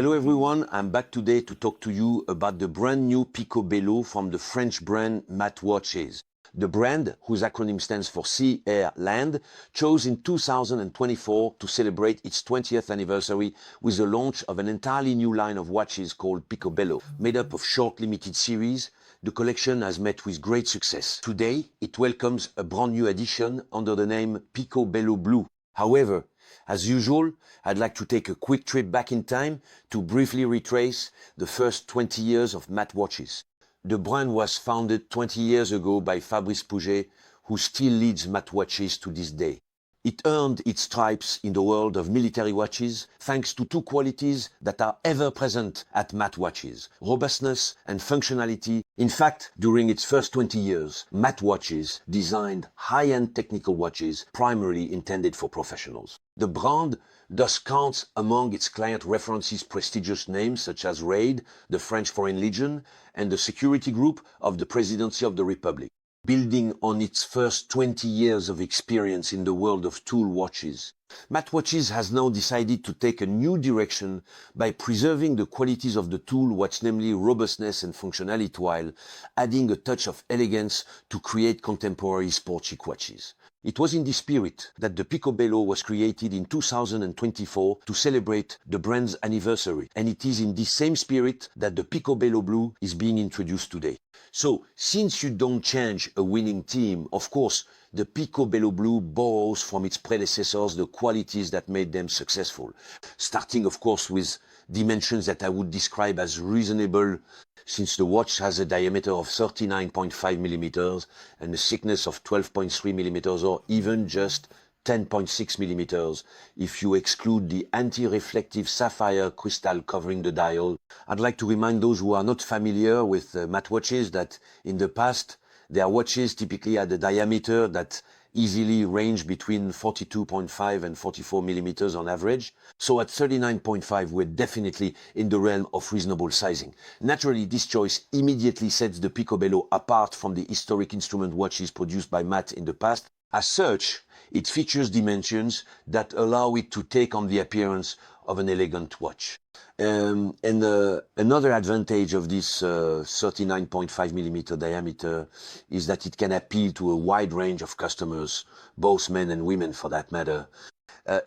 Hello everyone, I'm back today to talk to you about the brand new Picobello from the French brand Matte Watches. The brand, whose acronym stands for Sea, Air, Land, chose in 2024 to celebrate its 20th anniversary with the launch of an entirely new line of watches called Picobello. Made up of short limited series, the collection has met with great success. Today, it welcomes a brand new edition under the name Picobello Blue. However, as usual, I'd like to take a quick trip back in time to briefly retrace the first 20 years of Matte watches. The brand was founded 20 years ago by Fabrice Pouget, who still leads Matte watches to this day. It earned its stripes in the world of military watches thanks to two qualities that are ever present at Matte watches: robustness and functionality. In fact, during its first 20 years, Matte watches designed high-end technical watches primarily intended for professionals. The brand thus counts among its client references prestigious names such as RAID, the French Foreign Legion, and the security group of the Presidency of the Republic. Building on its first 20 years of experience in the world of tool watches, Matte Watches has now decided to take a new direction by preserving the qualities of the tool watch, namely robustness and functionality, while adding a touch of elegance to create contemporary sport chic watches. It was in this spirit that the Picobello was created in 2024 to celebrate the brand's anniversary, and it is in this same spirit that the Picobello Blue is being introduced today. So, since you don't change a winning team, of course, the Picobello Blue borrows from its predecessors the qualities that made them successful. Starting, of course, with dimensions that I would describe as reasonable, since the watch has a diameter of 39.5 millimeters and a thickness of 12.3 millimeters, or even just 10.6 millimeters if you exclude the anti-reflective sapphire crystal covering the dial. I'd like to remind those who are not familiar with Matte watches that in the past, their watches typically had a diameter that easily range between 42.5 and 44 millimeters on average. So at 39.5, we're definitely in the realm of reasonable sizing. Naturally, this choice immediately sets the Picobello apart from the historic instrument watches produced by Matte in the past. As such, it features dimensions that allow it to take on the appearance of an elegant watch. Another advantage of this 39.5 millimeter diameter is that it can appeal to a wide range of customers, both men and women for that matter.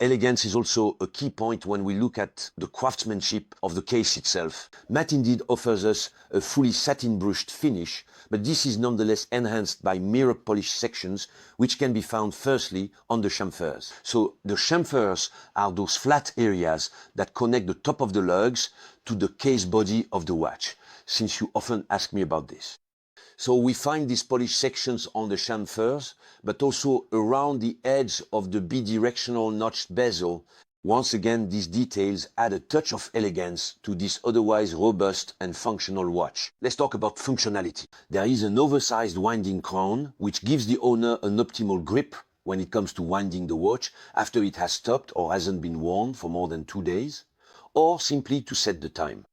Elegance is also a key point when we look at the craftsmanship of the case itself. Matte indeed offers us a fully satin-brushed finish, but this is nonetheless enhanced by mirror polish sections, which can be found firstly on the chamfers. So the chamfers are those flat areas that connect the top of the lugs to the case body of the watch, since you often ask me about this. So we find these polished sections on the chamfers, but also around the edge of the bidirectional notched bezel. Once again, these details add a touch of elegance to this otherwise robust and functional watch. Let's talk about functionality. There is an oversized winding crown, which gives the owner an optimal grip when it comes to winding the watch after it has stopped or hasn't been worn for more than 2 days, or simply to set the time.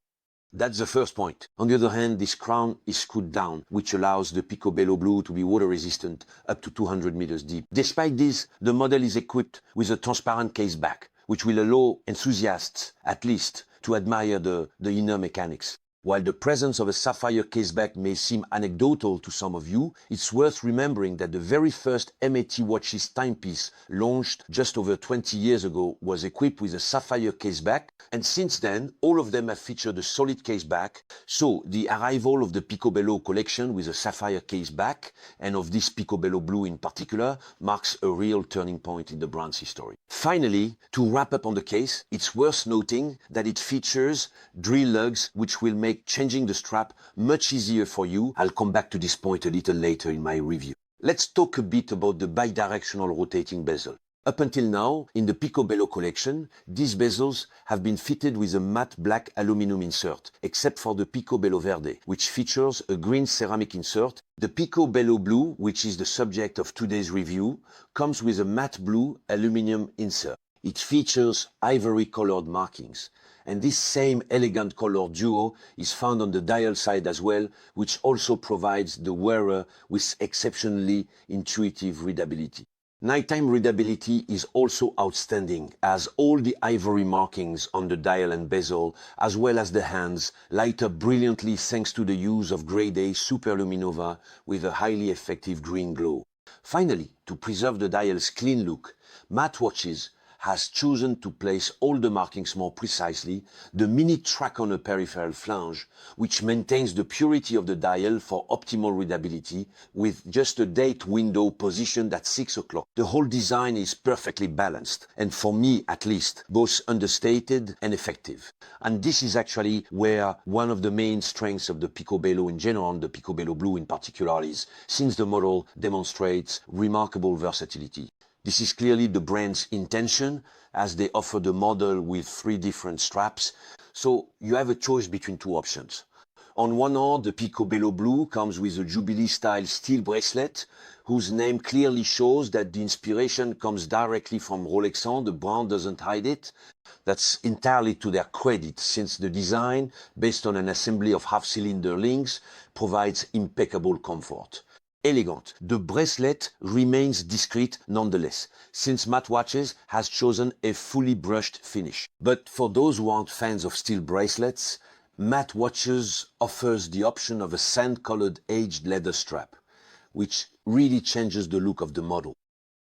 That's the first point. On the other hand, this crown is screwed down, which allows the Picobello Blue to be water resistant up to 200 meters deep. Despite this, the model is equipped with a transparent case back, which will allow enthusiasts, at least, to admire the inner mechanics. While the presence of a sapphire caseback may seem anecdotal to some of you, it's worth remembering that the very first MAT watches timepiece, launched just over 20 years ago, was equipped with a sapphire caseback, and since then, all of them have featured a solid caseback. So the arrival of the Picobello collection with a sapphire caseback, and of this Picobello Blue in particular, marks a real turning point in the brand's history. Finally, to wrap up on the case, it's worth noting that it features drill lugs, which will make changing the strap much easier for you. I'll come back to this point a little later in my review. Let's talk a bit about the bidirectional rotating bezel. Up until now, in the Picobello collection, these bezels have been fitted with a matte black aluminum insert, except for the Picobello Verde, which features a green ceramic insert. The Picobello Blue, which is the subject of today's review, comes with a matte blue aluminum insert. It features ivory-colored markings, and this same elegant color duo is found on the dial side as well, which also provides the wearer with exceptionally intuitive readability. Nighttime readability is also outstanding, as all the ivory markings on the dial and bezel, as well as the hands, light up brilliantly thanks to the use of grade A superluminova with a highly effective green glow. Finally, to preserve the dial's clean look, Matt Watches has chosen to place all the markings more precisely, the minute track on a peripheral flange, which maintains the purity of the dial for optimal readability, with just a date window positioned at 6 o'clock. The whole design is perfectly balanced, and for me at least, both understated and effective. And this is actually where one of the main strengths of the Picobello in general, and the Picobello Blue in particular, is, since the model demonstrates remarkable versatility. This is clearly the brand's intention, as they offer the model with 3 different straps, so you have a choice between 2 options. On one hand, the Picobello Blue comes with a Jubilee-style steel bracelet, whose name clearly shows that the inspiration comes directly from Rolex. The brand doesn't hide it. That's entirely to their credit, since the design, based on an assembly of half-cylinder links, provides impeccable comfort. Elegant, the bracelet remains discreet nonetheless, since Matt Watches has chosen a fully brushed finish. But for those who aren't fans of steel bracelets, Matt Watches offers the option of a sand-colored aged leather strap, which really changes the look of the model.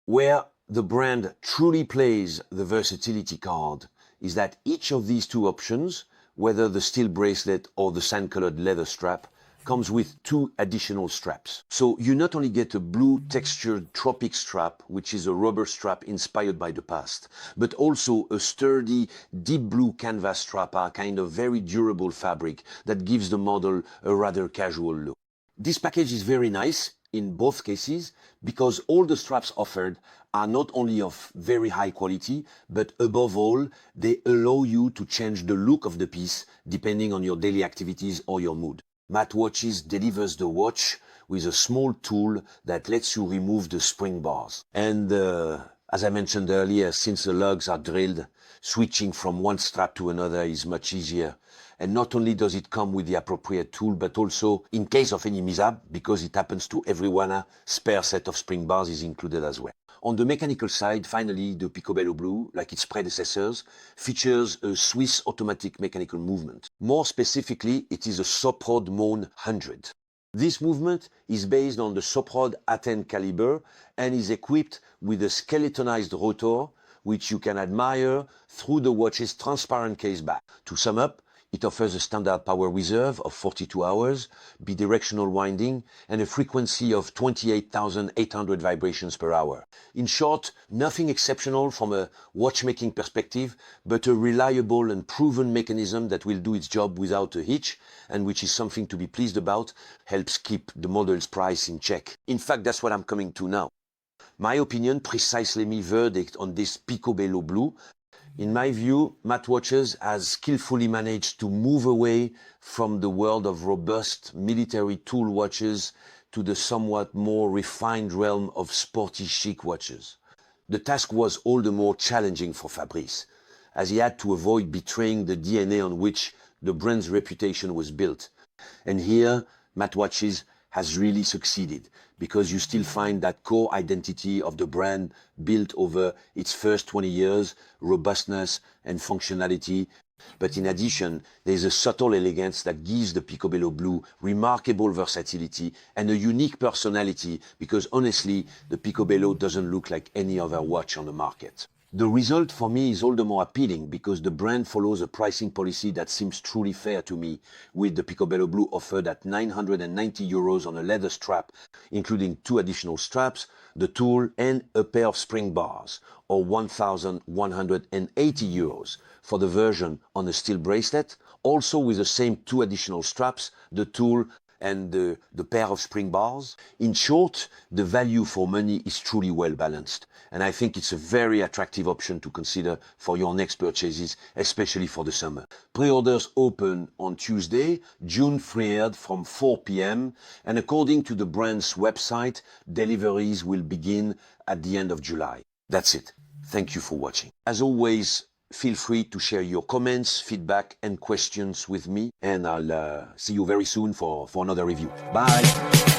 Where the brand truly plays the versatility card is that each of these 2 options, whether the steel bracelet or the sand-colored leather strap, comes with 2 additional straps. So you not only get a blue textured tropic strap, which is a rubber strap inspired by the past, but also a sturdy deep blue canvas strap, a kind of very durable fabric that gives the model a rather casual look. This package is very nice in both cases because all the straps offered are not only of very high quality, but above all, they allow you to change the look of the piece depending on your daily activities or your mood. Matt Watches delivers the watch with a small tool that lets you remove the spring bars. And as I mentioned earlier, since the lugs are drilled, switching from one strap to another is much easier. And not only does it come with the appropriate tool, but also, in case of any mishap, because it happens to everyone, a spare set of spring bars is included as well. On the mechanical side, finally, the Picobello Blue, like its predecessors, features a Swiss automatic mechanical movement. More specifically, it is a Soprod Mon 100. This movement is based on the Soprod A10 caliber and is equipped with a skeletonized rotor, which you can admire through the watch's transparent case back. To sum up, it offers a standard power reserve of 42 hours, bidirectional winding, and a frequency of 28,800 vibrations per hour. In short, nothing exceptional from a watchmaking perspective, but a reliable and proven mechanism that will do its job without a hitch, and which is something to be pleased about, helps keep the model's price in check. In fact, that's what I'm coming to now. My opinion, precisely my verdict on this Picobello Blue. In my view, Matt Watches has skillfully managed to move away from the world of robust military tool watches to the somewhat more refined realm of sporty chic watches. The task was all the more challenging for Fabrice, as he had to avoid betraying the DNA on which the brand's reputation was built. And here, Matt Watches has really succeeded, because you still find that core identity of the brand built over its first 20 years, robustness and functionality. But in addition, there's a subtle elegance that gives the Picobello Blue remarkable versatility and a unique personality, because honestly, the Picobello doesn't look like any other watch on the market. The result for me is all the more appealing because the brand follows a pricing policy that seems truly fair to me, with the Picobello Blue offered at 990 euros on a leather strap, including 2 additional straps, the tool and a pair of spring bars, or 1,180 euros for the version on a steel bracelet, also with the same 2 additional straps, the tool and the pair of spring bars. In short, the value for money is truly well balanced, and I think it's a very attractive option to consider for your next purchases, especially for the summer. Pre-orders open on Tuesday, June 3rd from 4 p.m. and according to the brand's website, deliveries will begin at the end of July. That's it. Thank you for watching. As always, feel free to share your comments, feedback and questions with me, and I'll see you very soon for another review. Bye!